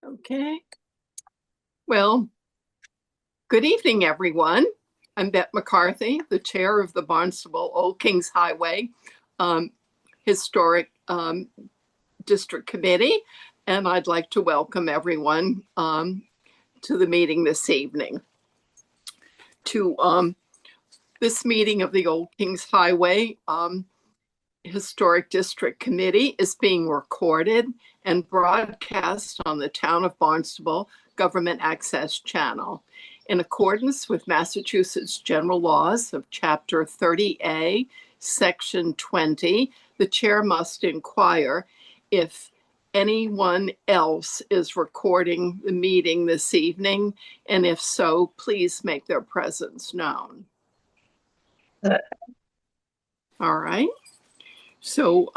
Okay. Well, good evening, everyone. I'm Bette McCarthy, the chair of the Barnstable Old Kings Highway Historic District Committee, and I'd like to welcome everyone to the meeting this evening. This meeting of the Old Kings Highway Historic District Committee is being recorded and broadcast on the Town of Barnstable Government Access Channel. In accordance with Massachusetts General Laws of Chapter 30A, Section 20, the chair must inquire if anyone else is recording the meeting this evening, and if so, please make their presence known. All right. So,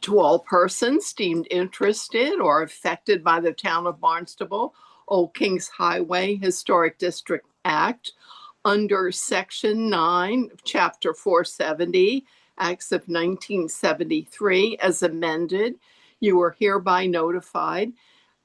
to all persons deemed interested or affected by the Town of Barnstable Old Kings Highway Historic District Act under Section 9 of Chapter 470, Acts of 1973, as amended, you are hereby notified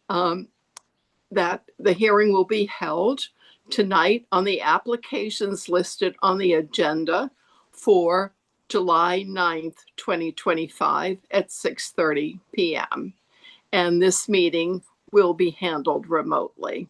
that the hearing will be held tonight on the applications listed on the agenda for July 9th, 2025 at 6:30 p.m. And this meeting will be handled remotely.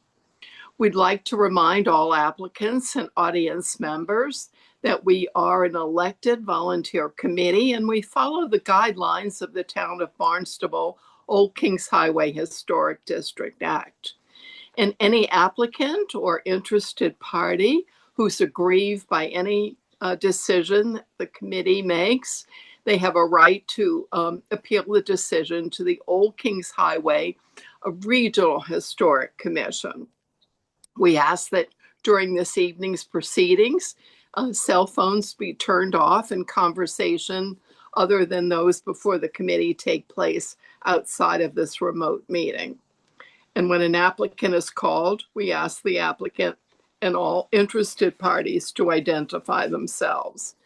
We'd like to remind all applicants and audience members that we are an elected volunteer committee and we follow the guidelines of the Town of Barnstable Old Kings Highway Historic District Act. And any applicant or interested party who's aggrieved by any decision the committee makes, they have a right to appeal the decision to the Old Kings Highway Regional Historic Commission. We ask that during this evening's proceedings, cell phones be turned off and conversation other than those before the committee take place outside of this remote meeting. And when an applicant is called, we ask the applicant and all interested parties to identify themselves.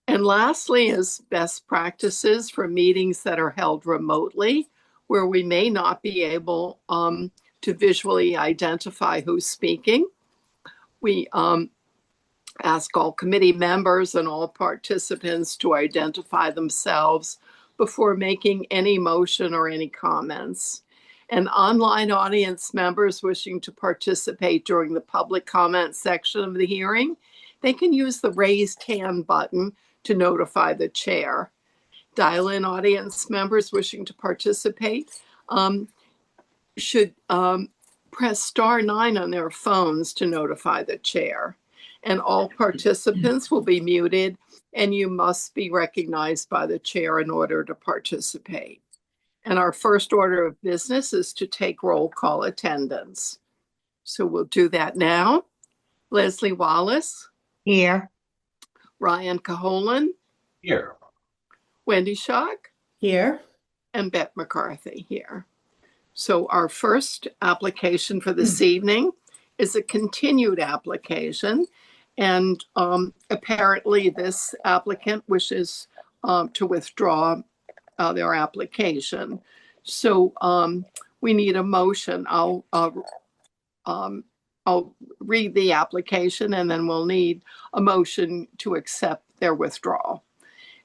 And lastly is best practices for meetings that are held remotely, where we may not be able to visually identify who's speaking. We ask all committee members and all participants to identify themselves before making any motion or any comments. And online audience members wishing to participate during the public comment section of the hearing, they can use the raised hand button to notify the chair. Dial-in audience members wishing to participate should press star 9 on their phones to notify the chair. And all participants will be muted and you must be recognized by the chair in order to participate. And our first order of business is to take roll call attendance. So we'll do that now. Leslie Wallace. Here. Ryan Caholen. Here. Wendy Schock. Here. And Bette McCarthy here. So our first application for this evening is a continued application. And apparently this applicant wishes to withdraw their application. So we need a motion. I'll read the application and then we'll need a motion to accept their withdrawal.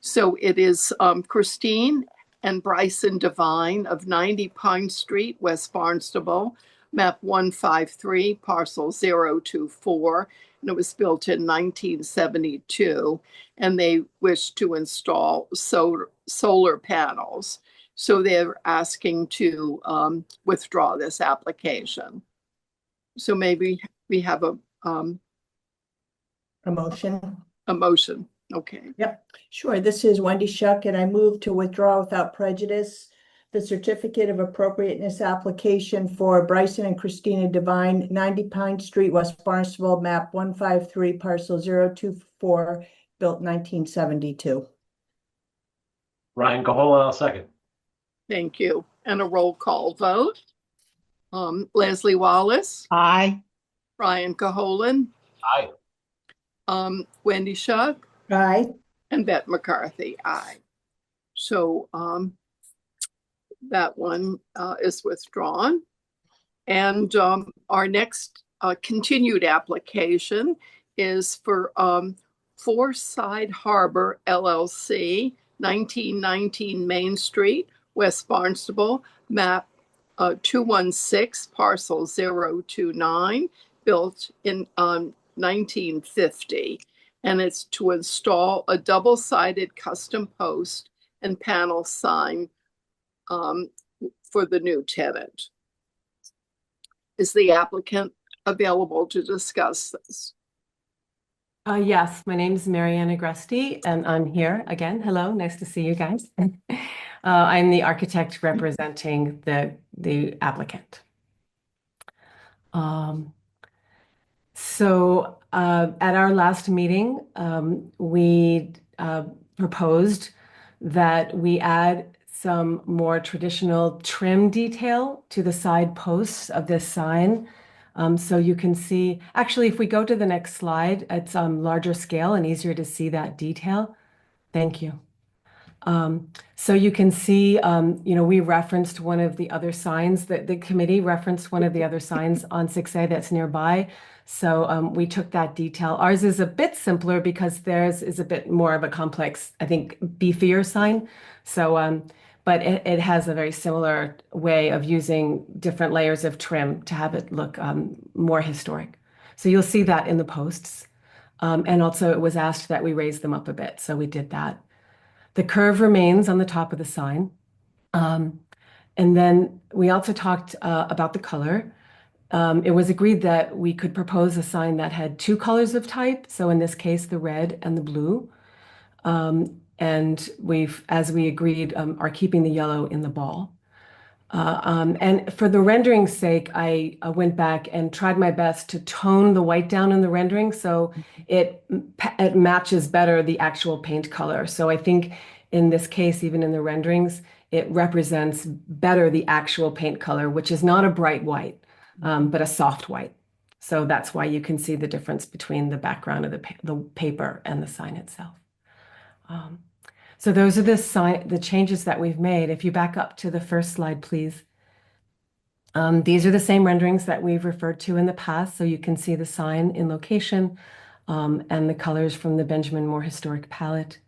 So it is Christine and Bryson Devine of 90 Pine Street, West Barnstable, map 153, parcel 024. And it was built in 1972, and they wish to install solar panels. So they're asking to withdraw this application. So maybe we have a motion. A motion. Okay. Yep. Sure. This is Wendy Schock, and I move to withdraw without prejudice the certificate of appropriateness application for Bryson and Christina Devine, 90 Pine Street, West Barnstable, map 153, parcel 024, built 1972. Ryan Caholen, I'll second. Thank you. And a roll call vote. Leslie Wallace. Aye. Ryan Caholen. Aye. Wendy Schock. Aye. And Bette McCarthy. Aye. So that one is withdrawn. And our next continued application is for Foreside Harbor LLC, 1919 Main Street, West Barnstable, map 216, parcel 029, built in 1950. And it's to install a double-sided custom post and panel sign for the new tenant. Is the applicant available to discuss this? Yes, my name is Mariana Agresti, and I'm here again. Hello, nice to see you guys. I'm the architect representing the applicant. At our last meeting, we proposed that we add some more traditional trim detail to the side posts of this sign. So you can see, actually, if we go to the next slide, it's larger scale and easier to see that detail. Thank you. So you can see, we referenced one of the other signs that the committee referenced one of the other signs on 6A that's nearby. So we took that detail. Ours is a bit simpler because theirs is a bit more of a complex, I think, beefier sign. So, but it has a very similar way of using different layers of trim to have it look more historic. So you'll see that in the posts. And also it was asked that we raise them up a bit. So we did that. The curve remains on the top of the sign. And then we also talked about the color. It was agreed that we could propose a sign that had two colors of type. So in this case, the red and the blue. And as we agreed, are keeping the yellow in the ball. And for the rendering's sake, I went back and tried my best to tone the white down in the rendering so it matches better the actual paint color. So I think in this case, even in the renderings, it represents better the actual paint color, which is not a bright white, but a soft white. So that's why you can see the difference between the background of the paper and the sign itself. So those are the changes that we've made. If you back up to the first slide, please. These are the same renderings that we've referred to in the past, so you can see the sign in location and the colors from the Benjamin Moore Historic Palette.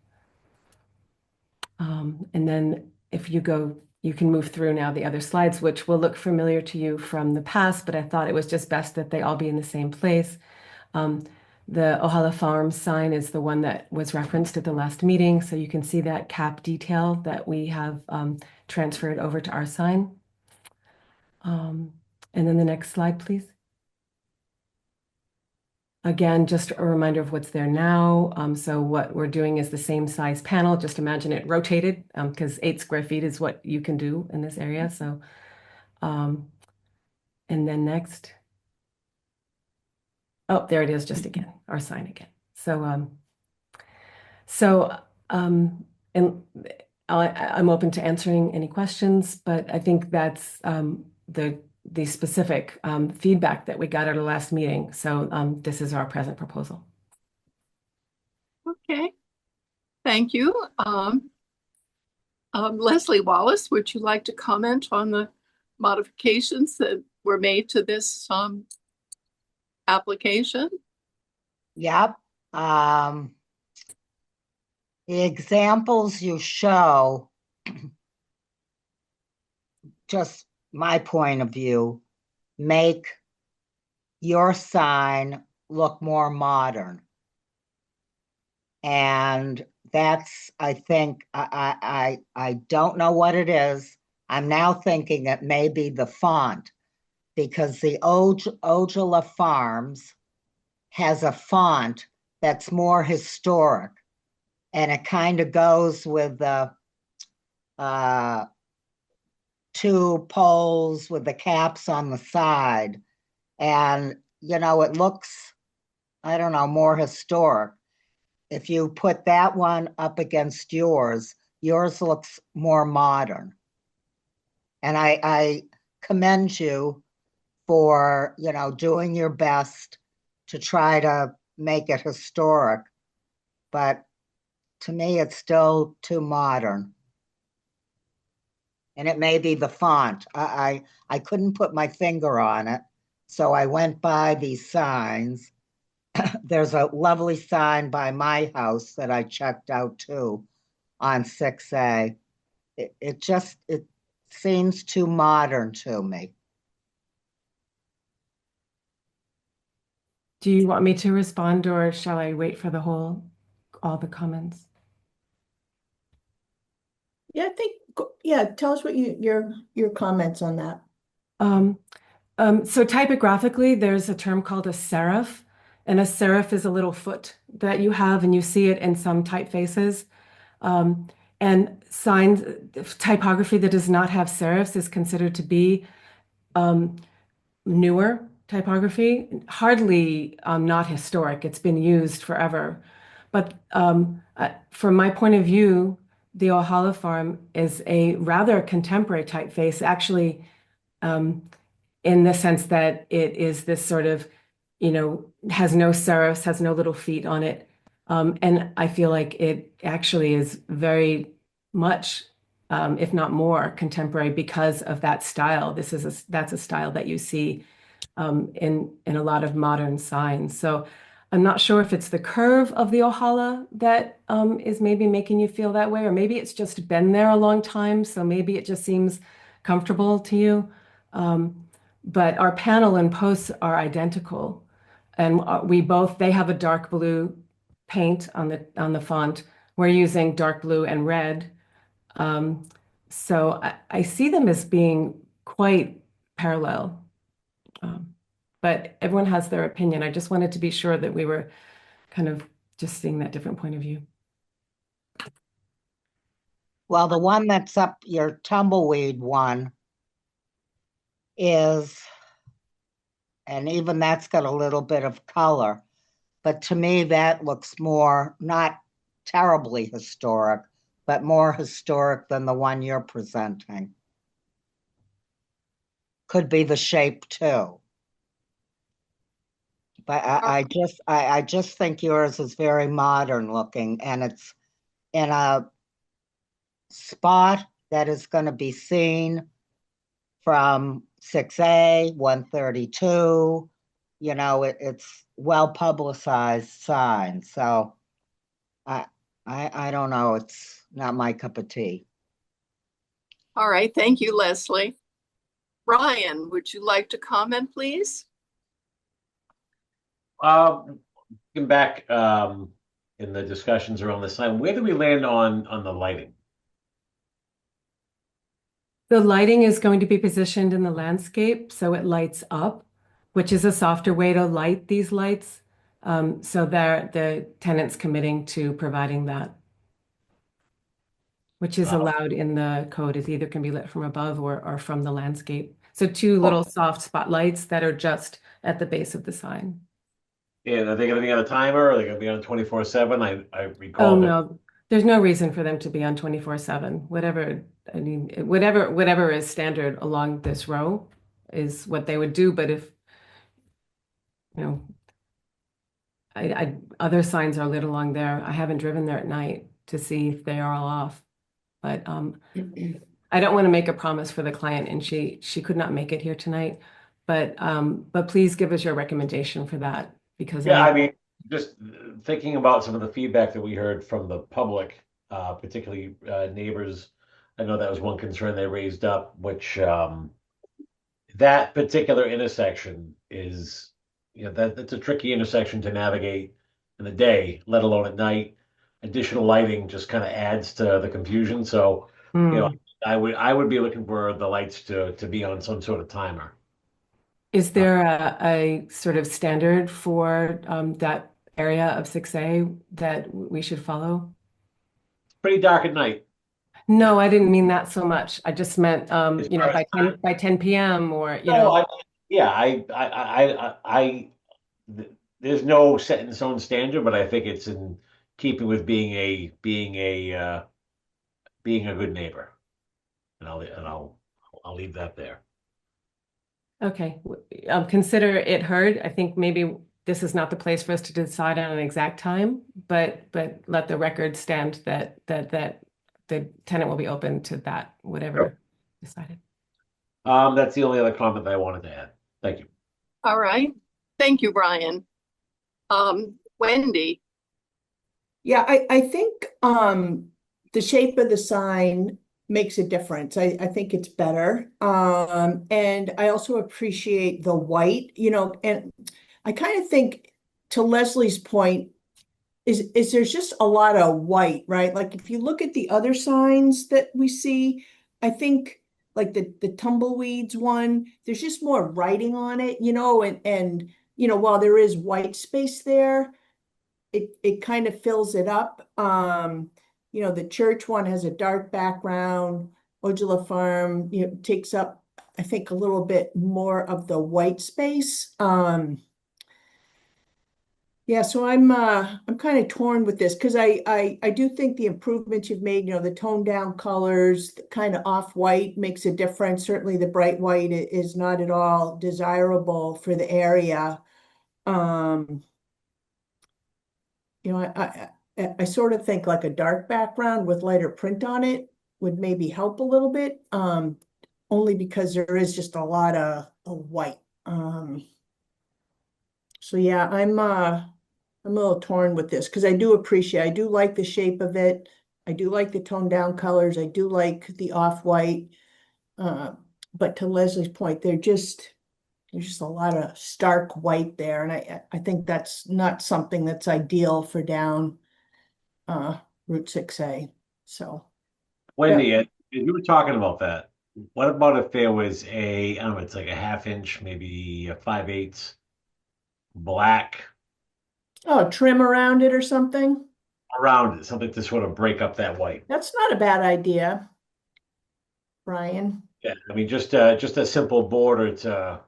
And then if you go, you can move through now the other slides, which will look familiar to you from the past, but I thought it was just best that they all be in the same place. The Ohala Farms sign is the one that was referenced at the last meeting. So you can see that cap detail that we have transferred over to our sign. And then the next slide, please. Again, just a reminder of what's there now. So what we're doing is the same size panel. Just imagine it rotated because 8 square feet is what you can do in this area. So, and then next. Oh, there it is just again, our sign again. And I'm open to answering any questions, but I think that's the specific feedback that we got at our last meeting. So this is our present proposal. Okay, thank you. Leslie Wallace, would you like to comment on the modifications that were made to this application? Yep. The examples you show, just my point of view, make your sign look more modern. And that's, I think, I don't know what it is. I'm now thinking it may be the font, because the Ojala Farms has a font that's more historic, and it kind of goes with the 2 poles with the caps on the side. And, it looks, I don't know, more historic. If you put that one up against yours looks more modern. And I commend you for, doing your best to try to make it historic. But to me, it's still too modern. And it may be the font. I couldn't put my finger on it. So I went by these signs. There's a lovely sign by my house that I checked out too on 6A. It seems too modern to me. Do you want me to respond or shall I wait for all the comments? Yeah, tell us what your comments on that. So typographically, there's a term called a serif, and a serif is a little foot that you have, and you see it in some typefaces. And signs, typography that does not have serifs is considered to be newer typography, hardly not historic. It's been used forever. But from my point of view, the Ohala farm is a rather contemporary typeface, actually, in the sense that it is this sort of, has no serifs, has no little feet on it. And I feel like it actually is very much, if not more, contemporary because of that style. That's a style that you see in a lot of modern signs. So I'm not sure if it's the curve of the Ohala that is maybe making you feel that way, or maybe it's just been there a long time, so maybe it just seems comfortable to you. But our panel and posts are identical, and they have a dark blue paint on the font. We're using dark blue and red. So I see them as being quite parallel. But everyone has their opinion. I just wanted to be sure that we were kind of just seeing that different point of view. Well, the one that's up, your tumbleweed one is, and even that's got a little bit of color, but to me that looks more, not terribly historic, but more historic than the one you're presenting. Could be the shape too. But I just think yours is very modern looking, and it's in a spot that is going to be seen from 6A, 132. It's well publicized sign. So I don't know. It's not my cup of tea. All right, thank you, Leslie. Ryan, would you like to comment, please? Looking back in the discussions around this time, where do we land on the lighting? The lighting is going to be positioned in the landscape, so it lights up, which is a softer way to light these lights. So the tenant's committing to providing that, which is allowed in the code. It either can be lit from above or from the landscape. So two little soft spotlights that are just at the base of the sign. And are they going to be on a timer? Or are they going to be on 24/7? I Oh, recall that. no, there's no reason for them to be on 24/7. Whatever is standard along this row is what they would do. But if, you know, other signs are lit along there. I haven't driven there at night to see if they are all off. But I don't want to make a promise for the client, and she could not make it here tonight. But please give us your recommendation for that, because Yeah, I mean, just thinking about some of the feedback that we heard from the public, particularly neighbors. I know that was one concern they raised up, which that particular intersection is, that's a tricky intersection to navigate in the day, let alone at night. Additional lighting just kind of adds to the confusion. So, I would be looking for the lights to be on some sort of timer. Is there a sort of standard for that area of 6A that we should follow? Pretty dark at night. No, I didn't mean that so much. I just meant As far as by 10 p.m. or yeah, there's no set in stone standard, but I think it's in keeping with being a good neighbor, and I'll leave that there. Okay. Consider it heard. I think maybe this is not the place for us to decide on an exact time, but let the record stand that the tenant will be open to that, whatever decided. That's the only other comment that I wanted to add. Thank you. All right. Thank you, Brian. Wendy, Yeah, I think the shape of the sign makes a difference. I think it's better. And I also appreciate the white, and I kind of think, to Leslie's point, is there's just a lot of white, right? Like if you look at the other signs that we see, I think like the tumbleweeds one, there's just more writing on it, and while there is white space there, it kind of fills it up. The church one has a dark background. Ojala Farm, takes up, I think, a little bit more of the white space. Yeah, so I'm kind of torn with this because I do think the improvements you've made, the toned down colors, kind of off white makes a difference. Certainly the bright white is not at all desirable for the area. Um, I sort of think like a dark background with lighter print on it would maybe help a little bit, only because there is just a lot of white. So yeah, I'm a little torn with this because I do like the shape of it. I do like the toned down colors. I do like the off-white. Uh, but to Leslie's point, there's just a lot of stark white there. And I think that's not something that's ideal for down Route 6A. So yeah. Wendy, you were talking about that. What about if there was I don't know, it's like a half inch, maybe a 5/8 black Oh, trim around it or something. around it, something to sort of break up that white. That's not a bad idea, Brian. Yeah, I mean, just a simple border to,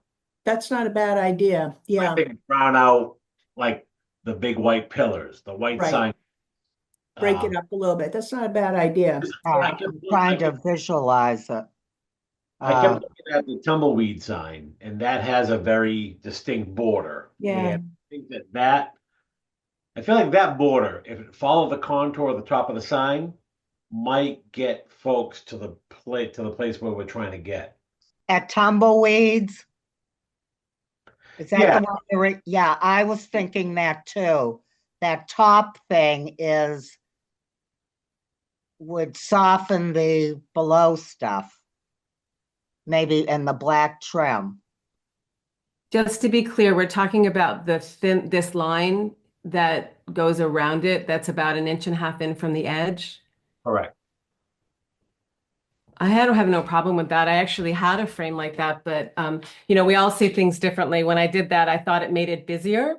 That's not a bad idea. I Yeah, think, brown out like the big white pillars, the white right. sign. Break it Um, up a little bit. That's not a bad idea. I Yeah. kept, I'm I trying to kept, visualize it. I kept Uh, looking at the tumbleweed sign, and that has a very distinct border. Yeah. And I think I feel like that border, if it followed the contour of the top of the sign, might get folks to the place where we're trying to get. at Tumbleweeds, is that Yeah, the one yeah, I was thinking that too. That top thing would soften the below stuff, maybe in the black trim. Just to be clear, we're talking about this line that goes around it, that's about an inch and a half in from the edge. correct. I don't have no problem with that. I actually had a frame like that, but we all see things differently. When I did that, I thought it made it busier.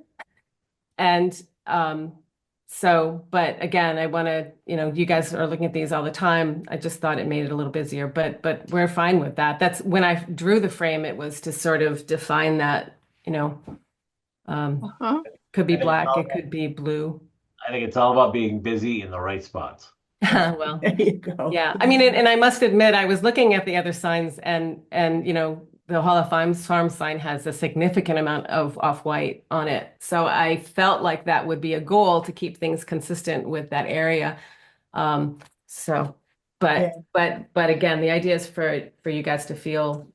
And but again, I want to, you guys are looking at these all the time. I just thought it made it a little busier, but we're fine with that. That's when I drew the frame, it was to sort of define that, uh-huh. could be I think it's black, all it could be blue. I think it's all about being busy in the right spots. Well, There you go. yeah. I mean, and I must admit, I was looking at the other signs and the Hall of Farm sign has a significant amount of off-white on it. So I felt like that would be a goal to keep things consistent with that area. So, Yeah. but again, the idea is for you guys to feel.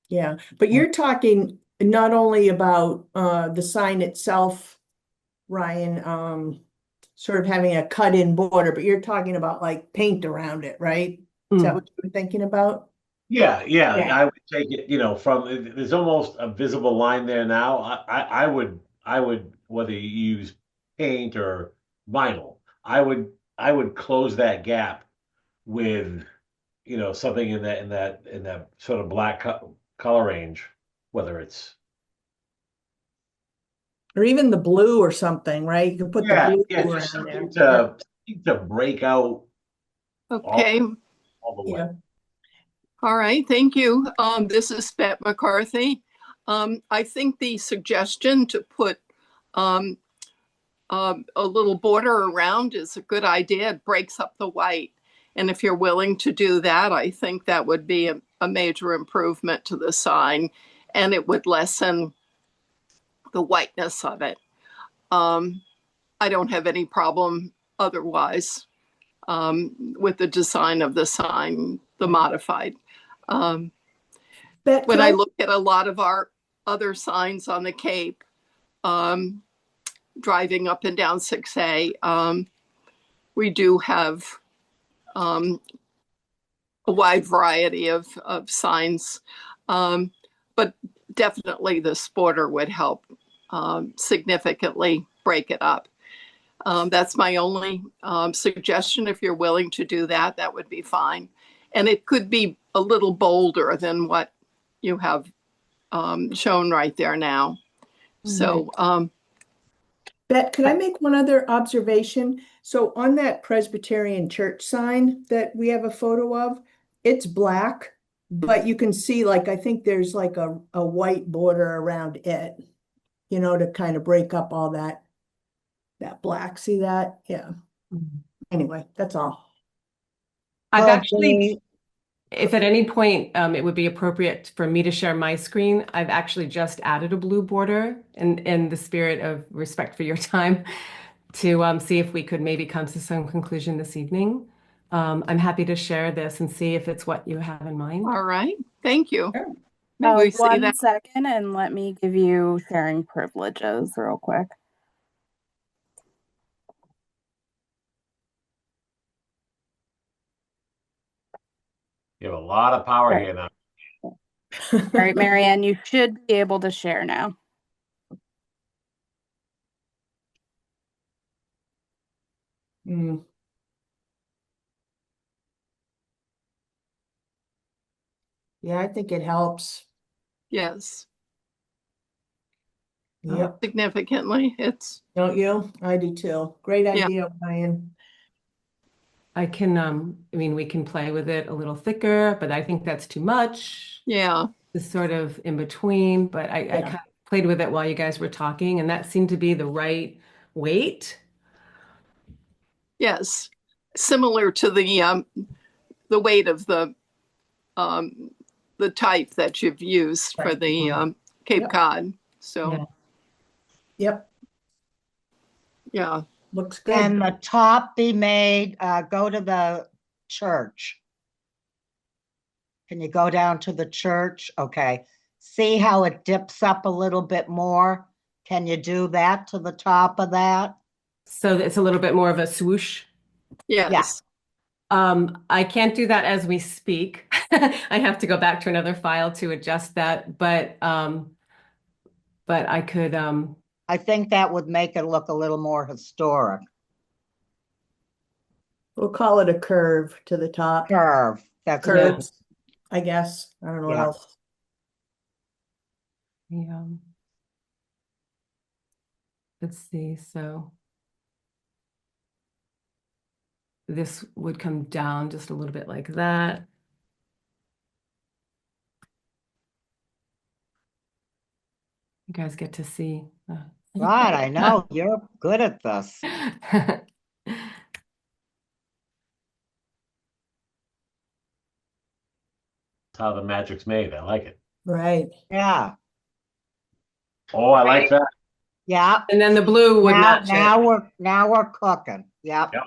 Yeah, but you're talking not only about the sign itself, Ryan, sort of having a cut-in border, but you're talking about like paint around it, right? Is that what you were thinking about? Yeah, Yeah. I would take it, there's almost a visible line there now. I would, whether you use paint or vinyl, I would close that gap with, something in that sort of black color range, whether it's, Or even the blue or something, right? You can put the blue yeah, just around there. something to break out all, Okay. all the way. Yeah. All right. Thank you. This is Pat McCarthy. I think the suggestion to put a little border around is a good idea. It breaks up the white. And if you're willing to do that, I think that would be a major improvement to the sign and it would lessen the whiteness of it. I don't have any problem otherwise with the design of the sign. the modified. Um, Bet, when could I I, look at a lot of our other signs on the Cape, driving up and down 6A, we do have a wide variety of signs, but definitely the sporter would help significantly break it up. That's my only suggestion. If you're willing to do that, that would be fine. And it could be a little bolder than what you have shown right there now. So, Bet, could I make one other observation? So on that Presbyterian church sign that we have a photo of, it's black, but you can see like, I think there's like a white border around it, you know, to kind of break up all that black. See that? Yeah. Anyway, that's all. I've Could actually, be, if at any point it would be appropriate for me to share my screen, I've actually just added a blue border in the spirit of respect for your time to see if we could maybe come to some conclusion this evening. I'm happy to share this and see if it's what you have in mind. all right. Thank you. Sure. May we see One that? second, and let me give you sharing privileges real quick. You have a lot of power Right. here now. All right, Marianne, you should be able to share now. Mm. Yeah, I think it helps. Yes, Yep. significantly. It's, Don't you? I do too. Great Yeah. idea, Ryan. I can, I mean, we can play with it a little thicker, but I think that's too much. yeah, It's sort of in between, but I Yeah. kind of played with it while you guys were talking, and that seemed to be the right weight. yes. Similar to the weight of the type that you've used for Right. the Cape Yep. Cod. So, Yeah. Yep. yeah. Looks good. can the top be made, go to the church? Can you go down to the church? Okay. See how it dips up a little bit more? Can you do that to the top of that? So it's a little bit more of a swoosh. Yes. I can't do that as we speak. I have to go back to another file to adjust that, but I could I think that would make it look a little more historic. We'll call it a curve to the top. Curve, that's good. Curves, I guess. I don't know what Yeah. else. yeah. Let's see. So this would come down just a little bit like that. You guys get to see. God, I know, you're good at this. That's how the magic's made. I like it. Right. Yeah, Oh, I like that. yeah. And then the blue would Now, match it. now we're cooking. Yep. Yep.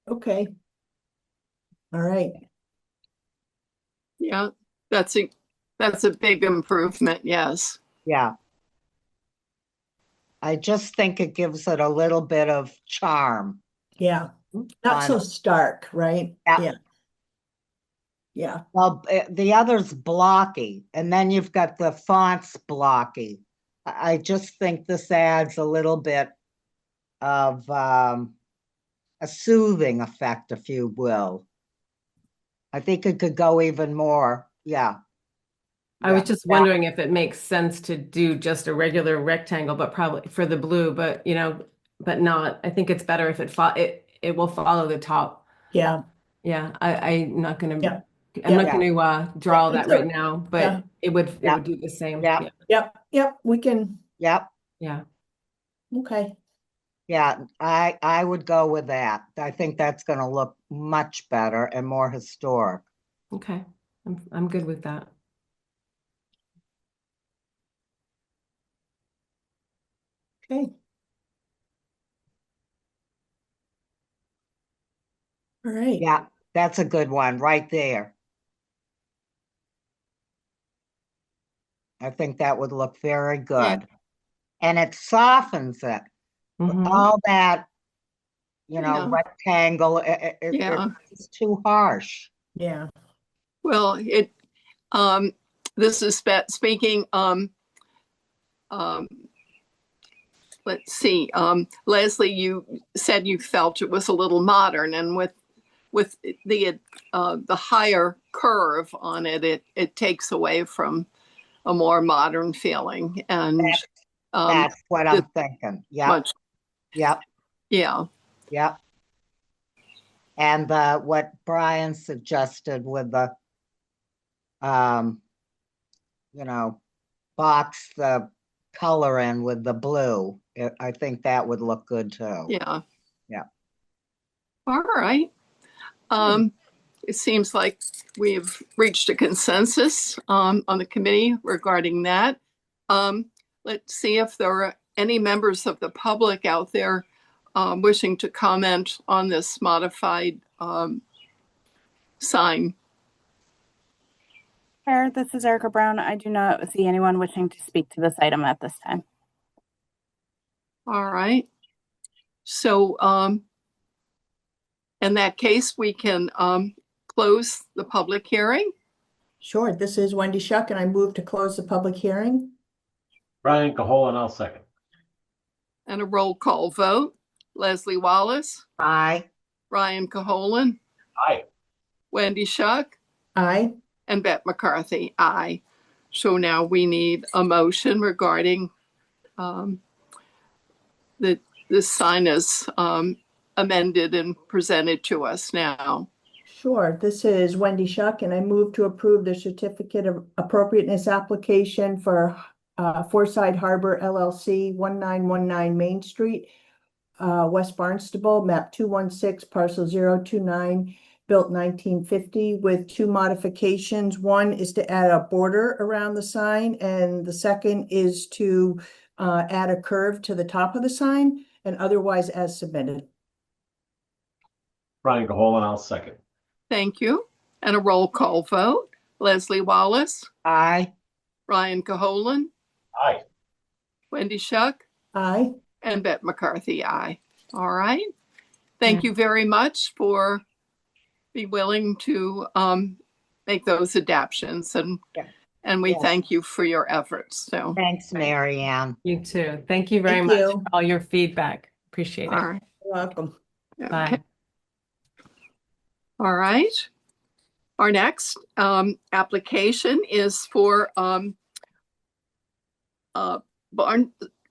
Okay. All right. Yeah. That's a big improvement. Yes. Yeah. I just think it gives it a little bit of charm. Yeah. Not so on- stark, right? Yeah. Yeah. Yeah. Well, the other's blocky, and then you've got the fonts blocky. I just think this adds a little bit of a soothing effect, if you will. I think it could go even more. Yeah. I was Yeah. just wondering if it makes sense to do just a regular rectangle, but probably for the blue, but but not. I think it's better if it will follow the top. Yeah. Yeah, I'm not gonna Yeah. I'm not Yeah. gonna draw It's that right now, but yeah. it would Yeah. do the same. Yeah. Yeah. Yep. Yep. We can. Yep. Yeah. Okay. Yeah, I would go with that. I think that's going to look much better and more historic. Okay. I'm good with that. Okay. All right. Yeah. That's a good one right there. I think that would look very good. And it softens it. Mhm. All that, Yeah. rectangle, Yeah. it's too harsh. Yeah. Well, this is speaking, let's see, Leslie, you said you felt it was a little modern, and with the higher curve on it, it takes away from a more modern feeling, and That's what this I'm thinking. Yep, much, yep, yeah, yep. And what Brian suggested with the, um, box the color in with the blue, I think that would look good too. yeah. Yeah. All right. It seems like we've reached a consensus on the committee regarding that. Let's see if there are any members of the public out there wishing to comment on this modified sign. Chair, this is Erica Brown. I do not see anyone wishing to speak to this item at this time. All right. So in that case, we can close the public hearing. Sure. This is Wendy Shuck, and I move to close the public hearing. Brian Cahola, and I'll second. And a roll call vote. Leslie Wallace, Aye. Ryan Caholen, Aye. Wendy Shuck, Aye. and Bette McCarthy, aye. So now we need a motion regarding this sign is amended and presented to us now. Sure. This is Wendy Shuck, and I move to approve the certificate of appropriateness application for Foreside Harbor LLC, 1919 Main Street, West Barnstable, map 216, parcel 029, built 1950, with two modifications. One is to add a border around the sign, and the second is to add a curve to the top of the sign, and otherwise as submitted. Brian Cahola, and I'll second. Thank you. And a roll call vote. Leslie Wallace, Aye. Ryan Caholen, Aye. Wendy Shuck, Aye. and Bette McCarthy, aye. All right. Thank you very much for being willing to make those adaptions, and we Yes. thank you for your efforts. So, Thanks, Mary Ann. You too. Thank you very Thank much you. for all your feedback. Appreciate all it. right. You're welcome. Okay. Bye. All right. Our next application is for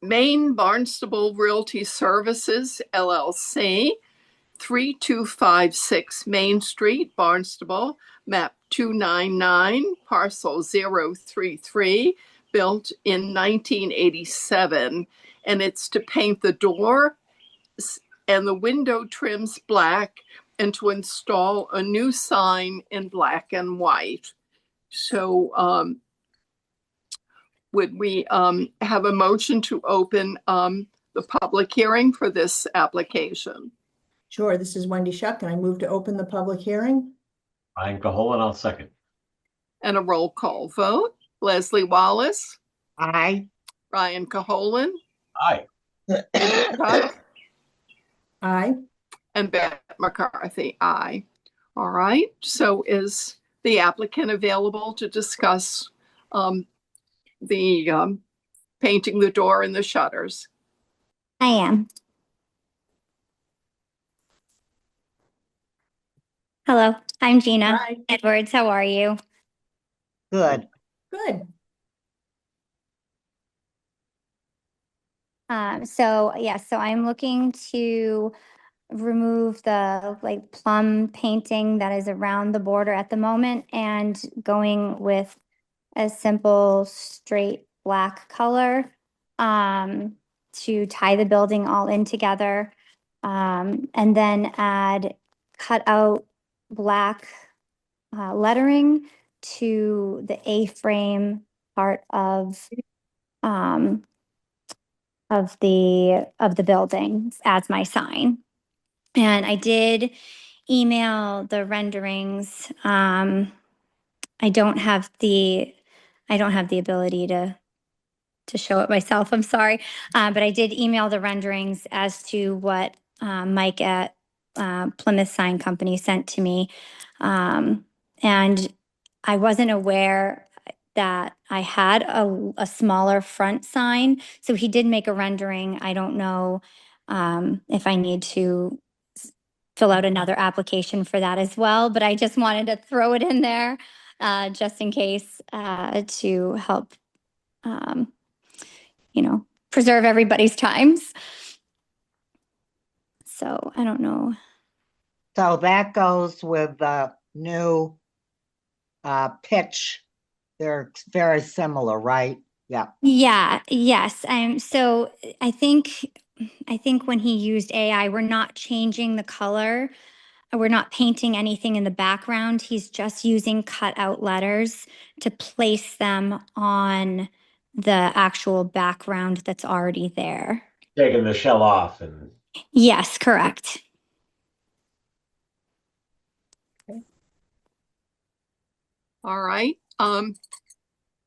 Maine Barnstable Realty Services, LLC, 3256 Main Street, Barnstable, map 299, parcel 033, built in 1987. And it's to paint the door and the window trims black and to install a new sign in black and white. So would we have a motion to open the public hearing for this application? Sure. This is Wendy Shuck, and I move to open the public hearing. Brian Cahola, and I'll second. And a roll call vote. Leslie Wallace, Aye. Ryan Caholen, Aye. Wendy Shuck, Aye. and Bette McCarthy, aye. All right. So is the applicant available to discuss the painting the door and the shutters? I am. Hello, I'm Gina Hi. Edwards. How are you? Good. Good. So I'm looking to remove the plum painting that is around the border at the moment and going with a simple straight black color to tie the building all in together, and then add cut out black lettering to the A-frame part of the building as my sign. And I did email the renderings. I don't have the ability to show it myself. I'm sorry. But I did email the renderings as to what Mike at Plymouth Sign Company sent to me. And I wasn't aware that I had a smaller front sign. So he did make a rendering. I don't know if I need to fill out another application for that as well, but I just wanted to throw it in there just in case to help, preserve everybody's times. So I don't know. So that goes with the new pitch. They're very similar, right? Yeah. Yeah, yes. So I think when he used AI, we're not changing the color. We're not painting anything in the background. He's just using cutout letters to place them on the actual background that's already there. Taking the shell off and Yes, correct. All right.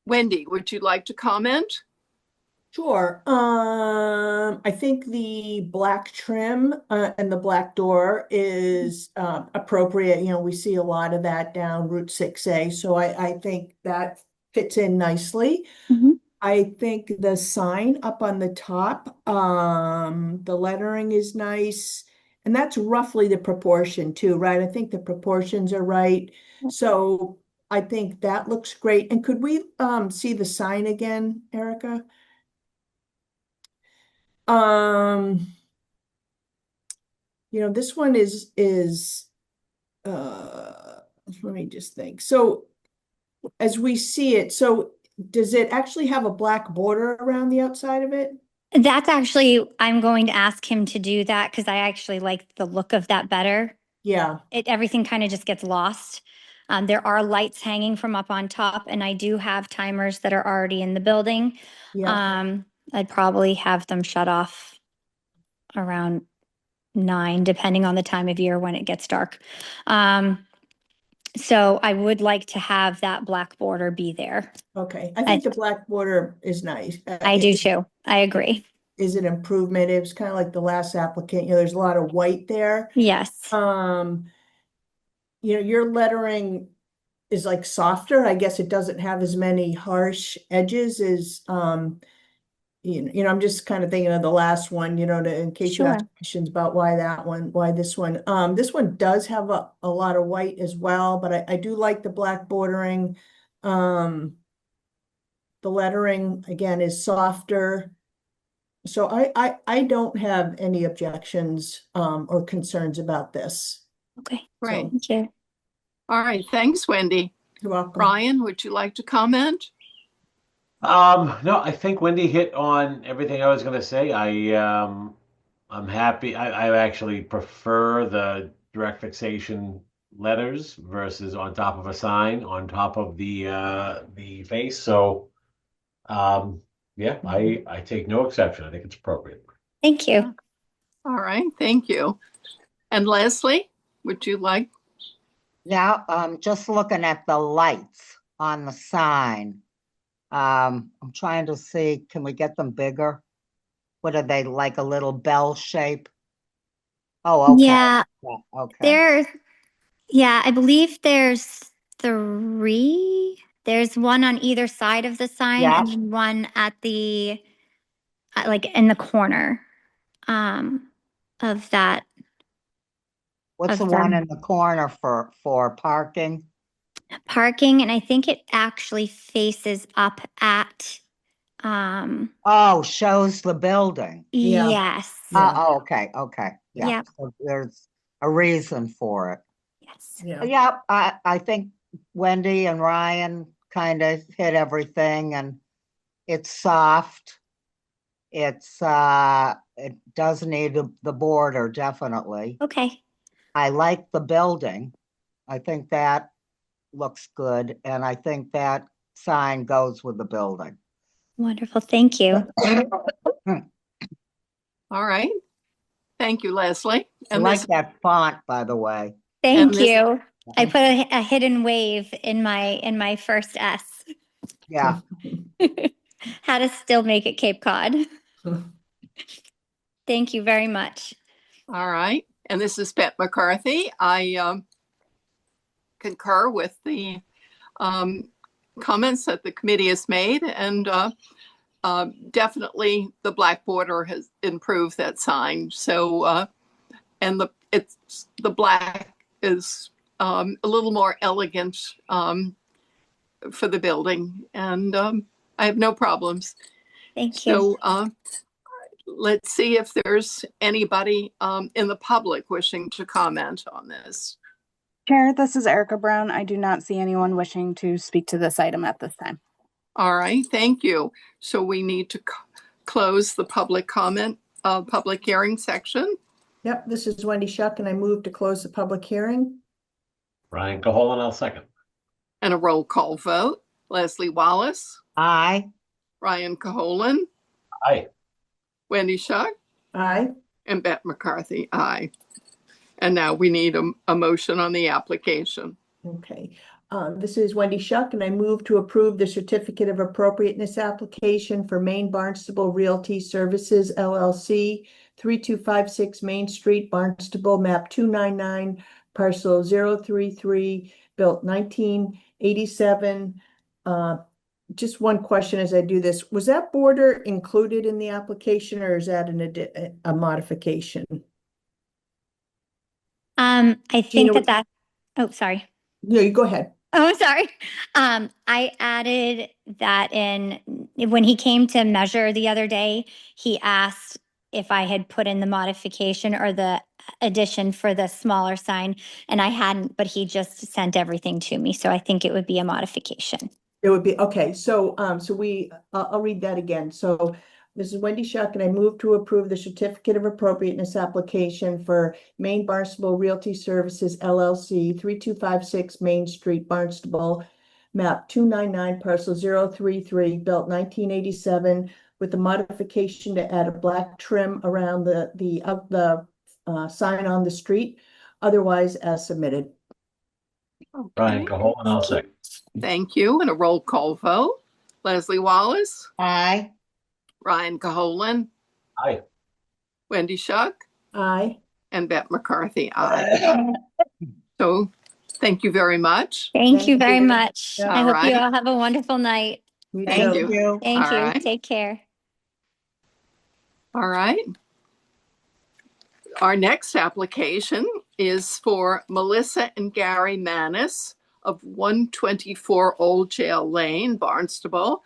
Wendy, would you like to comment? Sure. I think the black trim and the black door is appropriate. You know, we see a lot of that down Route 6A, so I think that fits in nicely. Mhm. I think the sign up on the top, the lettering is nice, and that's roughly the proportion too, right? I think the proportions are right. So I think that looks great. And could we see the sign again, Erica? Um, this one is let me just think. So as we see it, so does it actually have a black border around the outside of it? That's actually, I'm going to ask him to do that because I actually like the look of that better. Yeah, Everything kind of just gets lost. There are lights hanging from up on top, and I do have timers that are already in the building. yeah. I'd probably have them shut off around 9, depending on the time of year when it gets dark. So I would like to have that black border be there. Okay. I think the black border is nice. I do too. I agree. Is an improvement. It was kind of like the last applicant, there's a lot of white there. Yes. Your lettering is like softer. I guess it doesn't have as many harsh edges as I'm just kind of thinking of the last one, in case you Sure. ask questions about why this one. This one does have a lot of white as well, but I do like the black bordering. The lettering again is softer. So I don't have any objections or concerns about this. Okay. Great. Thank you. All right. Thanks, Wendy. You're welcome. Brian, would you like to comment? no, I think Wendy hit on everything I was going to say. I'm happy. I actually prefer the direct fixation letters versus on top of a sign on top of the face. So, yeah, I take no exception. I think it's appropriate. Thank you. All right. Thank you. And Leslie, would you like? Yeah, just looking at the lights on the sign. I'm trying to see, can we get them bigger? What are they, like a little bell shape? Oh, okay. Yeah, Okay. I believe there's 3. There's one on either side of the sign Yeah. and then one at like in the corner, of that. What's the Of one them. in the corner for parking? Parking, and I think it actually faces up at, Oh, shows the building. Yeah. yes. Yeah. Oh, okay. Yeah. Yep. So there's a reason for it. Yes. Yeah. Yeah, I think Wendy and Ryan kind of hit everything, and it's soft. It does need the border, definitely. Okay. I like the building. I think that looks good, and I think that sign goes with the building. Wonderful. Thank you. All right. Thank you, Leslie. I And like this, that font, by the way. Thank And this- you. I put a hidden wave in my first S. Yeah, How to still make it Cape Cod. Thank you very much. All right. And this is Pat McCarthy. I concur with the comments that the committee has made, and definitely the black border has improved that sign. So, and the black is a little more elegant for the building, and I have no problems. Thank you. So let's see if there's anybody in the public wishing to comment on this. Chair, this is Erica Brown. I do not see anyone wishing to speak to this item at this time. All right, thank you. So we need to close the public comment, public hearing section. Yep, this is Wendy Shuck, and I move to close the public hearing. Brian Caholen, I'll second. And a roll call vote. Leslie Wallace, aye. Ryan Caholen, Aye. Wendy Shuck, Aye. and Beth McCarthy, aye. And now we need a motion on the application. Okay. This is Wendy Shuck, and I move to approve the certificate of appropriateness application for Maine Barnstable Realty Services LLC, 3256 Main Street, Barnstable, map 299, parcel 033, built 1987. Just one question as I do this. Was that border included in the application, or is that a modification? I Gina, think oh, sorry. Yeah, you go ahead. Oh, I'm sorry. I added that in when he came to measure the other day, he asked if I had put in the modification or the addition for the smaller sign, and I hadn't, but he just sent everything to me. So I think it would be a modification. It would be, okay, so, I'll read that again. So this is Wendy Shuck, and I move to approve the certificate of appropriateness application for Maine Barnstable Realty Services LLC, 3256 Main Street, Barnstable, map 299, parcel 033, built 1987, with the modification to add a black trim around the sign on the street, otherwise as submitted. Brian Okay, Caholen, I'll Thank you. second. thank you. And a roll call vote. Leslie Wallace, Aye. Ryan Caholen, Aye. Wendy Shuck, Aye. and Beth McCarthy, aye. So thank you very much. Thank you Thank very you. much. Yeah. I hope you All right. all have a wonderful night. You Thank too. you. You. Thank All you. right. Take care. All right. Our next application is for Melissa and Gary Manis of 124 Old Jail Lane, Barnstable,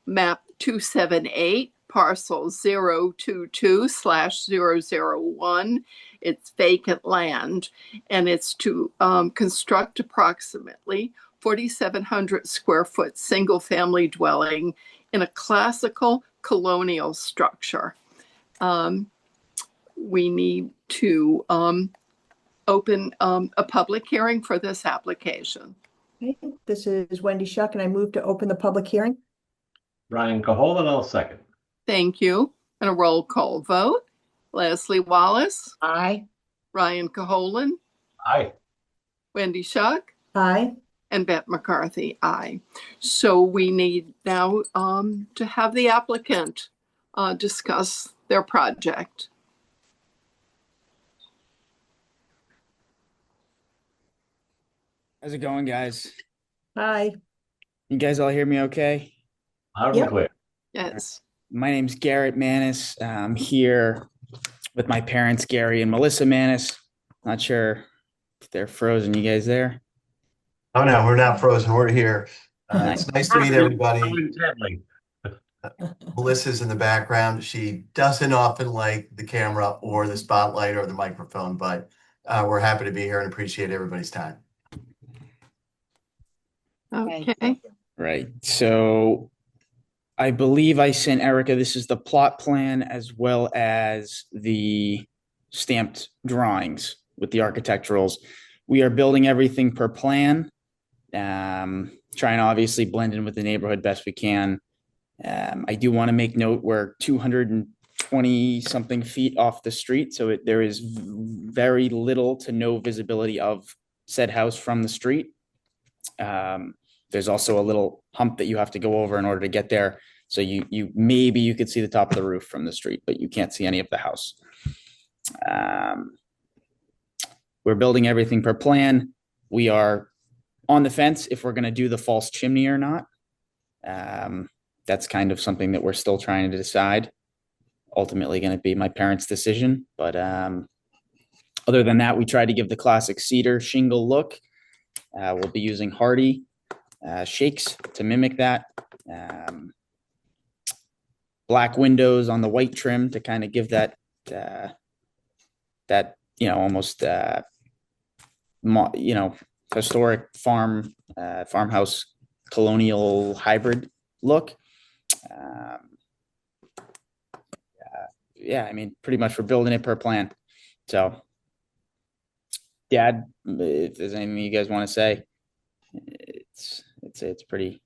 map 278, parcel 022/001. It's vacant land, and it's to construct approximately 4,700 square foot single family dwelling in a classical colonial structure. We need to open a public hearing for this application. Okay, this is Wendy Shuck, and I move to open the public hearing. Brian Caholen, I'll second. Thank you. And a roll call vote. Leslie Wallace, Aye. Ryan Caholen, Aye. Wendy Shuck, Aye. and Beth McCarthy, aye. So we need now to have the applicant discuss their project. How's it going, guys? Aye. You guys all hear me okay? Loud and Yep. clear. Yes. My name's Garrett Manis. I'm here with my parents, Gary and Melissa Manis. Not sure if they're frozen. You guys there? Oh, no, we're not frozen. We're here. It's nice to meet everybody. Intently. Melissa's in the background. She doesn't often like the camera or the spotlight or the microphone, but we're happy to be here and appreciate everybody's time. Okay. Right. So I believe I sent Erica, this is the plot plan as well as the stamped drawings with the architecturals. We are building everything per plan, trying to obviously blend in with the neighborhood best we can. I do want to make note we're 200 20 something feet off the street. So there is very little to no visibility of said house from the street. There's also a little hump that you have to go over in order to get there. So maybe you could see the top of the roof from the street, but you can't see any of the house. We're building everything per plan. We are on the fence if we're going to do the false chimney or not. That's kind of something that we're still trying to decide. Ultimately going to be my parents' decision. But other than that, we tried to give the classic cedar shingle look. We'll be using hardy shakes to mimic that. Black windows on the white trim to kind of give that almost historic farmhouse colonial hybrid look. I mean, pretty much we're building it per plan. So, Dad, if there's anything you guys want to say, it's pretty.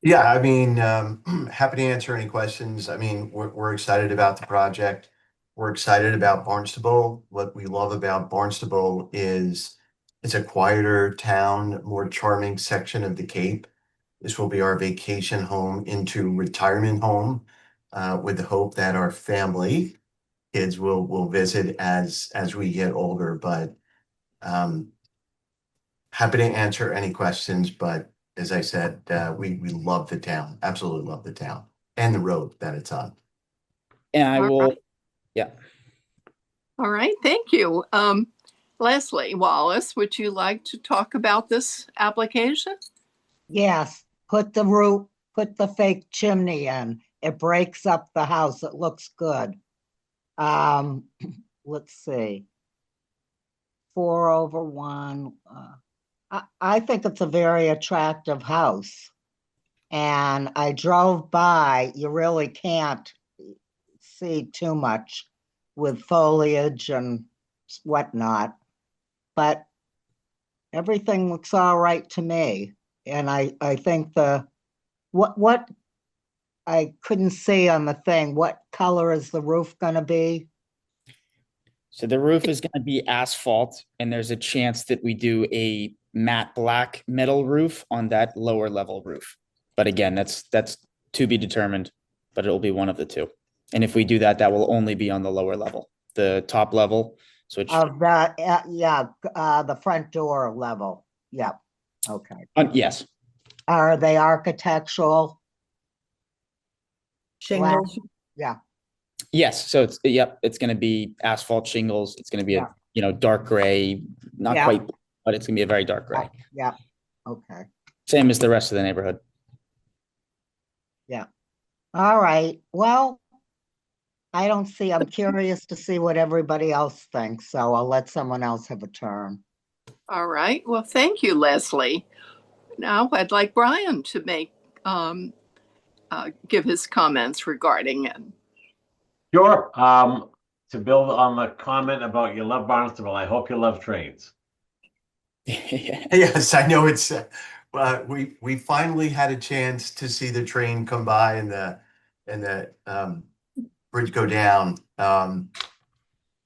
Yeah, I mean, happy to answer any questions. I mean, we're excited about the project. We're excited about Barnstable. What we love about Barnstable is it's a quieter town, more charming section of the Cape. This will be our vacation home into retirement home, with the hope that our family, kids will visit as we get older. But happy to answer any questions. But as I said, we love the town, absolutely love the town and the road that it's on. And I All will, right. yeah. All right, thank you. Leslie Wallace, would you like to talk about this application? Yes, put the fake chimney in. It breaks up the house. It looks good. Let's see. 4/1. I think it's a very attractive house. And I drove by, you really can't see too much with foliage and whatnot, but everything looks all right to me. And I think what I couldn't see on the thing, what color is the roof gonna be? So the roof is going to be asphalt, and there's a chance that we do a matte black metal roof on that lower level roof. But again, that's to be determined, but it'll be one of the two. And if we do that, that will only be on the lower level. The top level, which Of the front door level. Yep. Okay. yes. Are they architectural? Shingles. Yeah. Yes, so it's going to be asphalt shingles. It's going to be Yeah. a dark gray, not Yeah. quite, but it's going to be a very dark gray. Yeah. Okay. Same as the rest of the neighborhood. Yeah. All right. Well, I'm curious to see what everybody else thinks, so I'll let someone else have a turn. All right, well, thank you, Leslie. Now I'd like Brian to give his comments regarding it. Sure. To build on the comment about you love Barnstable, I hope you love trains. Yes, I know it's, we finally had a chance to see the train come by and the bridge go down.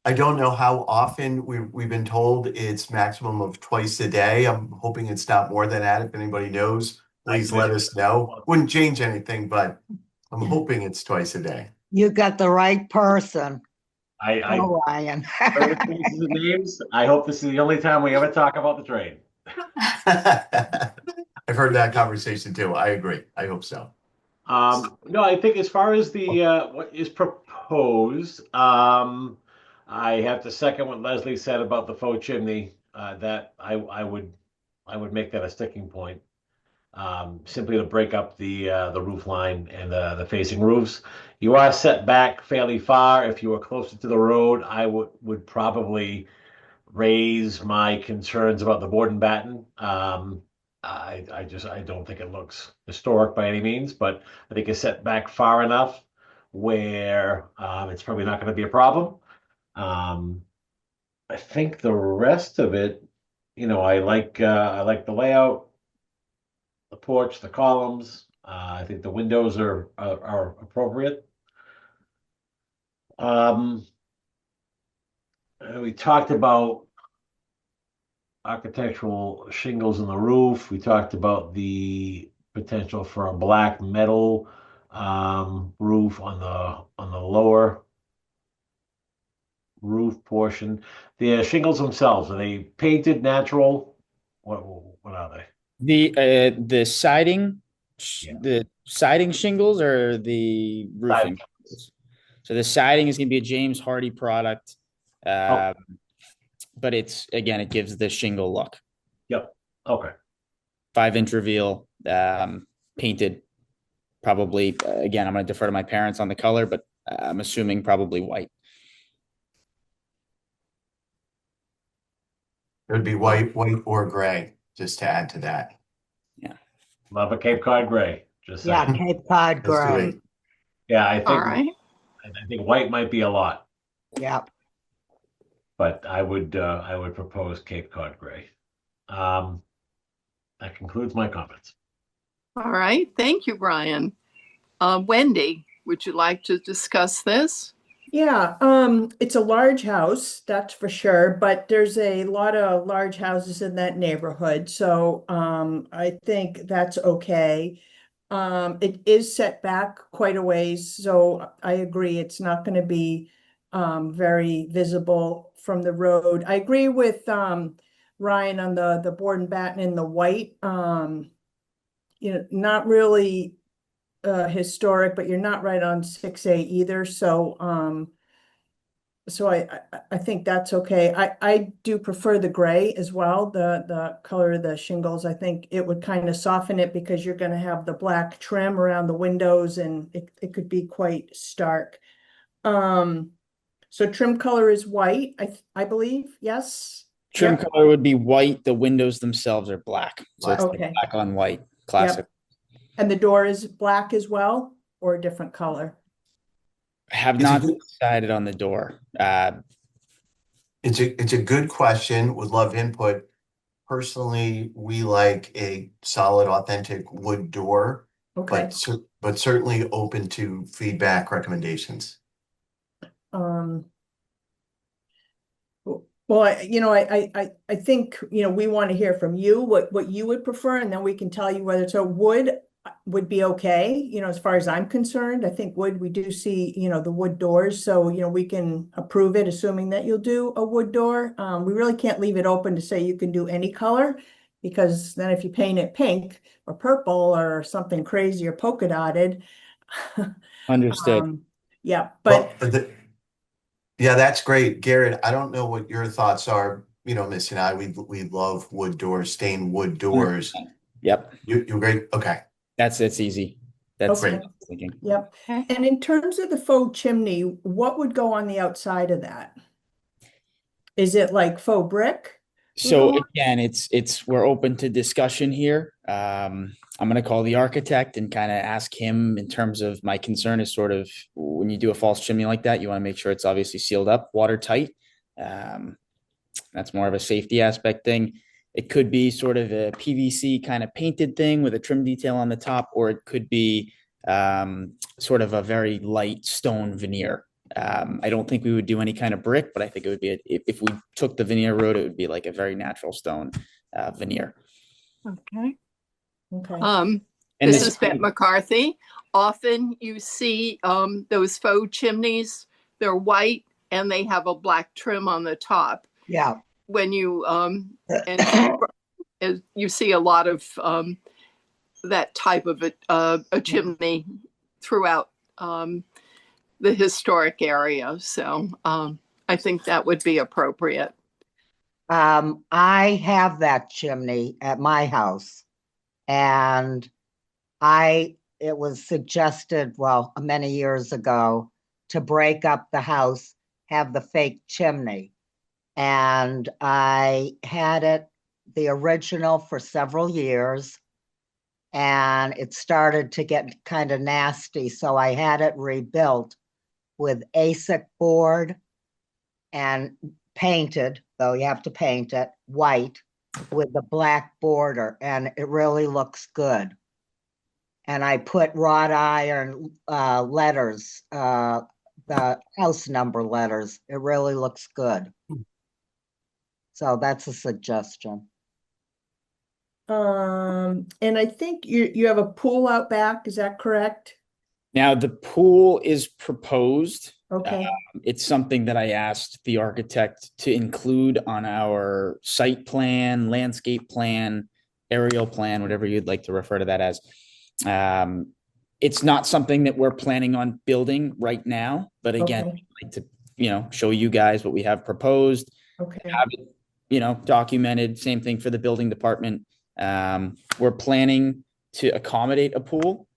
I don't know how often we've been told it's maximum of twice a day. I'm hoping it's not more than that. If anybody knows, please let us know. Wouldn't change anything, but I'm hoping it's twice a day. You got the right person. I Ryan. the names. I hope this is the only time we ever talk about the train. I've heard that conversation too. I agree. I hope so. No, I think as far as the what is proposed, I have to second what Leslie said about the faux chimney. That I would make that a sticking point. Simply to break up the roof line and the facing roofs. You are set back fairly far. If you were closer to the road, I would probably raise my concerns about the board and batten. I don't think it looks historic by any means, but I think it's set back far enough where it's probably not going to be a problem. I think the rest of it, I like the layout, the porch, the columns. I think the windows are appropriate. Um, we talked about architectural shingles in the roof. We talked about the potential for a black metal roof on the lower roof portion. The shingles themselves, are they painted natural? What are they? The siding, Yeah. the siding shingles or the roofing Siding. shingles? So the siding is going to be a James Hardy product, Oh, uh, but it's again it gives the shingle look. yep. Okay. 5-inch reveal, painted. Probably again, I'm going to defer to my parents on the color, but I'm assuming probably white. It would be white or gray, just to add to that. Yeah. Love a Cape Cod gray. Just Yeah, saying. Cape Cod Let's do gray. it. Yeah, All right. I think white might be a lot, Yeah. but I would propose Cape Cod gray. Um, that concludes my comments. All right. Thank you, Brian. Wendy, would you like to discuss this? Yeah, it's a large house, that's for sure, but there's a lot of large houses in that neighborhood, so I think that's okay. It is set back quite a ways, so I agree it's not going to be very visible from the road. I agree with Ryan on the board and batten in the white. Not really historic, but you're not right on 6A either, so I think that's okay. I do prefer the gray as well, the color of the shingles. I think it would kind of soften it because you're going to have the black trim around the windows and it could be quite stark. Um, so trim color is white, I believe. Yes. Trim Yep. color would be white. The windows themselves are black, so it's like Okay. black on white, classic. Yep. And the door is black as well, or a different color? Have It's a not good, decided on the door. it's a good question. Would love input. Personally, we like a solid, authentic wood door, Okay. but certainly open to feedback recommendations. Um, Well, I think, we want to hear from you, what you would prefer, and then we can tell you whether, so wood would be okay, as far as I'm concerned. I think wood, we do see, the wood doors, so, we can approve it, assuming that you'll do a wood door. We really can't leave it open to say you can do any color, because then if you paint it pink or purple or something crazy or polka dotted. Understood. Yeah, Well, but yeah, that's great. Garrett, I don't know what your thoughts are. Missy and I, we love wood doors, stained wood doors. 100%. Yep, You're great. Okay, that's easy. That's okay. great. what I'm thinking. Yep. Okay. And in terms of the faux chimney, what would go on the outside of that? Is it like faux brick? would So go on? again, it's we're open to discussion here. I'm going to call the architect and kind of ask him in terms of my concern is sort of when you do a false chimney like that, you want to make sure it's obviously sealed up, watertight. Um, that's more of a safety aspect thing. It could be sort of a PVC kind of painted thing with a trim detail on the top, or it could be sort of a very light stone veneer. I don't think we would do any kind of brick, but I think it would be if we took the veneer route, it would be like a very natural stone veneer. Okay. Okay. And This this, is Bette McCarthy. Often you see those faux chimneys, they're white and they have a black trim on the top. Yeah. When you and you see a lot of that type of a chimney throughout the historic area. So I think that would be appropriate. I have that chimney at my house, and it was suggested, well, many years ago, to break up the house, have the fake chimney. And I had the original for several years, and it started to get kind of nasty. So I had it rebuilt with ASIC board and painted, though you have to paint it white with the black border, and it really looks good. And I put wrought iron letters the house number letters. It really looks good. So that's a suggestion. And I think you have a pool out back, is that correct? Now, the pool is proposed. Okay, It's something that I asked the architect to include on our site plan, landscape plan, aerial plan, whatever you'd like to refer to that as. It's not something that we're planning on building right now, but again, okay, I'd like to, show you guys what we have proposed, okay, have it, documented. Same thing for the building department. We're planning to accommodate a pool.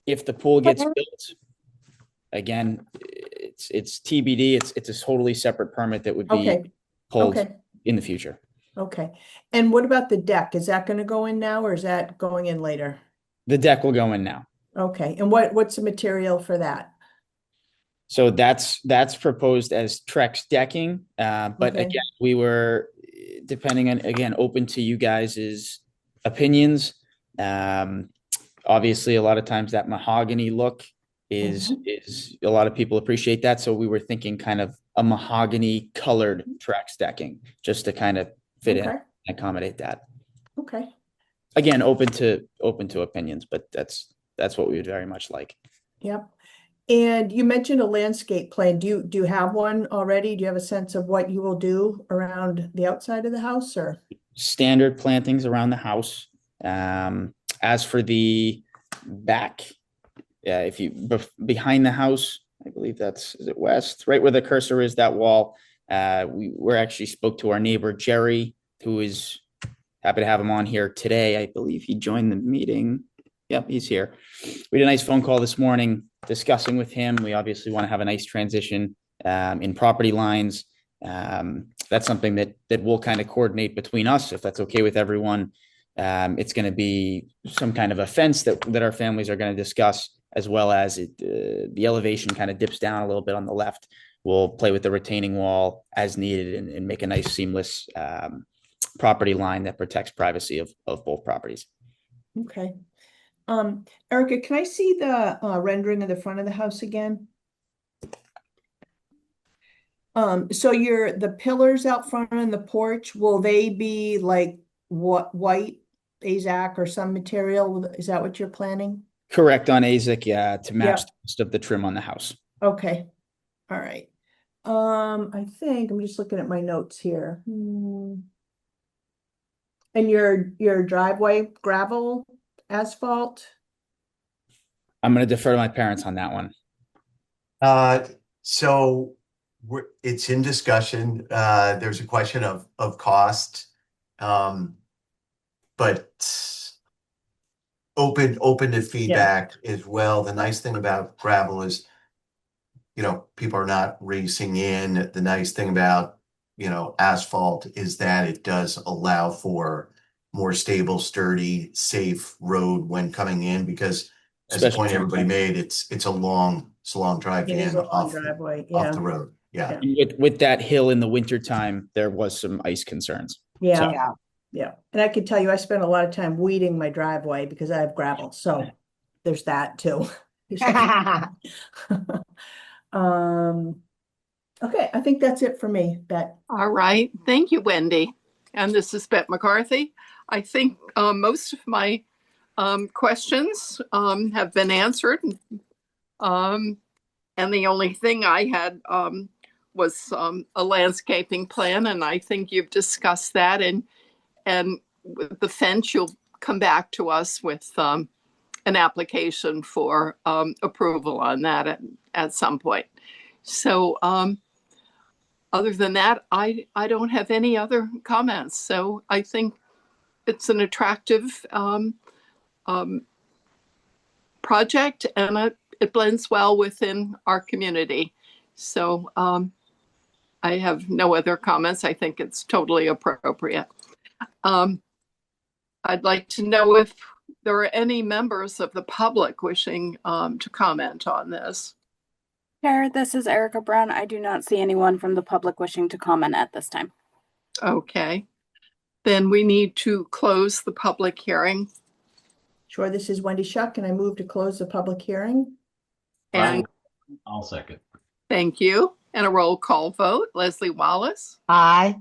If the pool gets built, again, it's TBD. It's a totally separate permit that would be okay, pulled okay, in the future. okay. And what about the deck? Is that going to go in now or is that going in later? The deck will go in now. Okay, and what's the material for that? So that's proposed as Trex decking. But Okay. again, we were, depending on, again, open to you guys' opinions. Obviously, a lot of times that mahogany look is a lot of people appreciate that. So we were thinking kind of a mahogany colored Trex decking just to kind of fit in Okay. and accommodate that. Okay, Again, open to opinions, but that's what we would very much like. yep. And you mentioned a landscape plan. Do you have one already? Do you have a sense of what you will do around the outside of the house or? Standard plantings around the house. As for the back, if you behind the house, I believe is it west, right where the cursor is, that wall. We actually spoke to our neighbor Jerry, who is happy to have him on here today. I believe he joined the meeting. Yep, he's here. We had a nice phone call this morning discussing with him. We obviously want to have a nice transition in property lines. That's something that we'll kind of coordinate between us, if that's okay with everyone. It's going to be some kind of a fence that our families are going to discuss, as well as the elevation kind of dips down a little bit on the left. We'll play with the retaining wall as needed and make a nice seamless property line that protects privacy of both properties. Okay. Erica, can I see the rendering of the front of the house again? So the pillars out front on the porch, will they be like white AZAC or some material? Is that what you're planning? Correct on AZIC, yeah, to match Yep. the rest of the trim on the house. Okay, all right. I think I'm just looking at my notes here. And your driveway, gravel, asphalt? I'm going to defer to my parents on that one. So it's in discussion. There's a question of cost. But open to feedback as well. The nice thing about gravel is, people are not racing in. The nice thing about, asphalt is that it does allow for more stable, sturdy, safe road when coming in, because as a point everybody made, it's a long drive It is in a long driveway, off the road. Yeah. With that hill in the wintertime, there was some ice concerns. Yeah. Yeah. Yeah, and I can tell you, I spent a lot of time weeding my driveway because I have gravel, so there's that too. Okay, I think that's it for me, Bet. All right. Thank you, Wendy. And this is Bet McCarthy. I think most of my questions have been answered. And the only thing I had was a landscaping plan, and I think you've discussed that. And with the fence, you'll come back to us with an application for approval on that at some point. So other than that, I don't have any other comments. So I think it's an attractive project, and it blends well within our community. So I have no other comments. I think it's totally appropriate. I'd like to know if there are any members of the public wishing to comment on this. Chair, this is Erica Brown. I do not see anyone from the public wishing to comment at this time. Okay. Then we need to close the public hearing. Sure, this is Wendy Shuck, and I move to close the public hearing. And I'll second. Thank you. And a roll call vote. Leslie Wallace, Aye.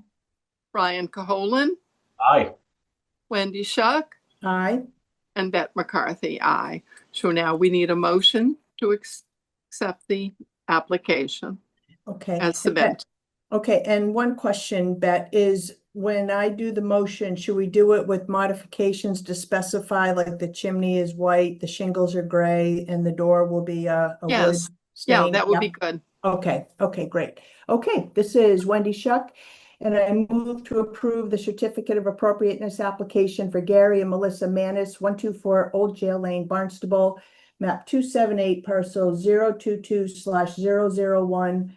Brian Caholen, Aye. Wendy Shuck, Aye. and Beth McCarthy. Aye. So now we need a motion to accept the application Okay. as submitted. Okay, and one question, Bet, is when I do the motion, should we do it with modifications to specify like the chimney is white, the shingles are gray, and the door will be a wood Yes. stain? Yeah, that would be Yep. good. Okay, great. Okay, this is Wendy Shuck, and I move to approve the certificate of appropriateness application for Gary and Melissa Manis, 124 Old Jail Lane, Barnstable, map 278, parcel 022/001,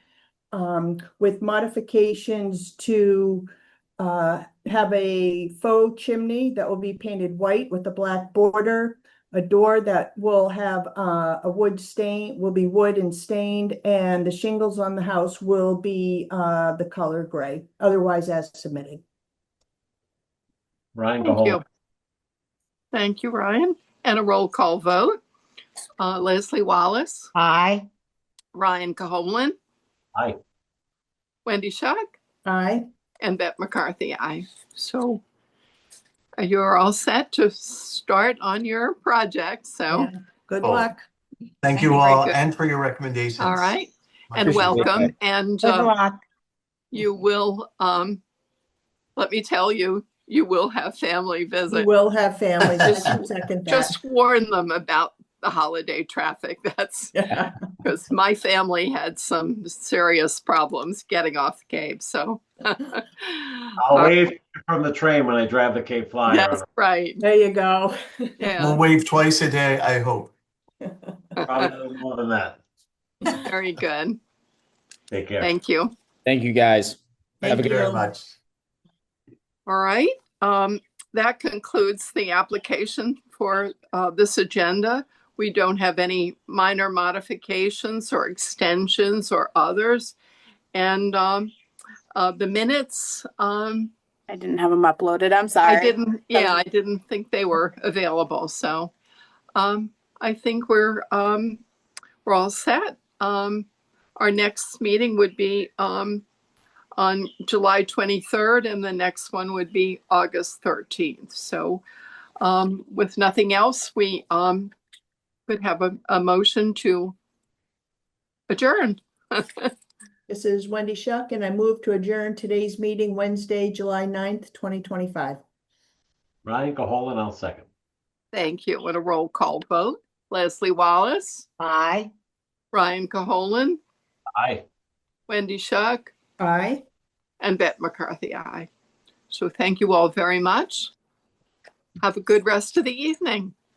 with modifications to have a faux chimney that will be painted white with a black border, a door that will have a wood stain, will be wood and stained, and the shingles on the house will be the color gray, otherwise as submitted. Ryan Thank you. Caholen. Thank you, Ryan. And a roll call vote. Leslie Wallace, Aye. Ryan Caholen, Aye. Wendy Shuck, Aye. and Beth McCarthy. Aye. So you're all set to start on your project. So, Yeah. Good Cool. luck. Thank you Very all good. and for your recommendations. All right. Much And Appreciate welcome. that. And Good luck. you will, let me tell you, you will have family You visit. will have families. I Just- can second that. Just warn them about the holiday traffic. That's Yeah. because my family had some serious problems getting off the Cape. So I'll wave from the train when I drive the Cape Flyer. that's right. There you go. We'll Yeah, wave twice a day, I hope. Probably a little more than that. very good. Take care. Thank you. Thank you, guys. Have Thank a you good very you. much. All right. That concludes the application for this agenda. We don't have any minor modifications or extensions or others. And the minutes, I didn't have them uploaded. I'm sorry. I didn't think they were available. So I think we're all set. Our next meeting would be on July 23rd, and the next one would be August 13th. So with nothing else, we could have a motion to adjourn. This is Wendy Shuck, and I move to adjourn today's meeting Wednesday, July 9th, 2025. Ryan Caholen, I'll second. Thank you. And a roll call vote. Leslie Wallace, Aye. Ryan Caholen, Aye. Wendy Shuck, Aye. and Beth McCarthy. Aye. So thank you all very much. Have a good rest of the evening.